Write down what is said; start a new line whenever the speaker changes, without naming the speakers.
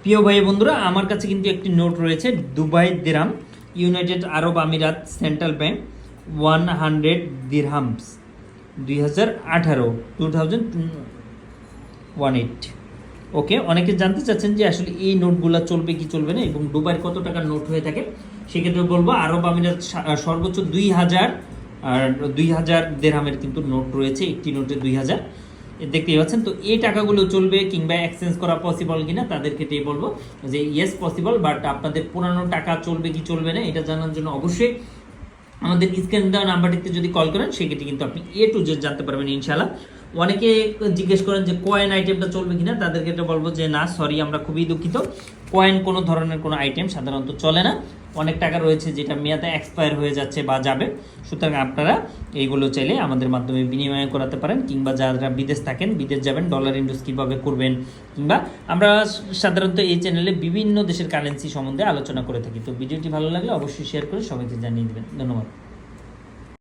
প্রিয় ভাই বন্ধুরা, আমার কাছে কিন্তু একটি নোট রয়েছে দুবাই দিরহাম, ইউনাইটেড আরব আমিরাত সেন্ট্রাল ব্যাংক 100 দিরহামস 2018 2018। ওকে, অনেকে জানতে চাচ্ছেন যে আসলে এই নোটগুলো চলবে কি চলবে না এবং দুবাইয়ের কত টাকার নোট হয়ে থাকে। সেক্ষেত্রে বলবো আরব আমিরাত সর্বোচ্চ 2000 আর 2000 দিরহামের কিন্তু নোট রয়েছে, একটি নোটে 2000 দেখতেই পাচ্ছেন। তো এই টাকাগুলো চলবে কিংবা এক্সচেঞ্জ করা পসিবল কিনা তাদের ক্ষেত্রে বলবো যে ইয়েস পসিবল, বাট আপনাদের পুরানো টাকা চলবে কি চলবে না এটা জানার জন্য অবশ্যই আমাদের স্ক্রিন দেওয়া নাম্বারটিতে যদি কল করেন সেক্ষেত্রে কিন্তু আপনি এ টু জেড জানতে পারবেন ইনশাআল্লাহ। অনেকে জিজ্ঞেস করেন যে কয়েন আইটেমটা চলবে কিনা, তাদের ক্ষেত্রে বলবো যে না, সরি, আমরা খুবই দুঃখিত, কয়েন কোনো ধরনের কোনো আইটেম সাধারণত চলে না। অনেক টাকা রয়েছে যেটা মেয়াদে এক্সপায়ার হয়ে যাচ্ছে বা যাবে, সুতরাং আপনারা এইগুলো চাইলে আমাদের মাধ্যমে বিনিময় করাতে পারেন, কিংবা যারা বিদেশ থাকেন, বিদেশ যাবেন, ডলার ইনভেস্ট কীভাবে করবেন, কিংবা আমরা সাধারণত এই চ্যানেলে বিভিন্ন দেশের কারেন্সি সম্বন্ধে আলোচনা করে থাকি। তো ভিডিওটি ভালো লাগলে অবশ্যই শেয়ার করে সবাইকে জানিয়ে দেবেন। ধন্যবাদ।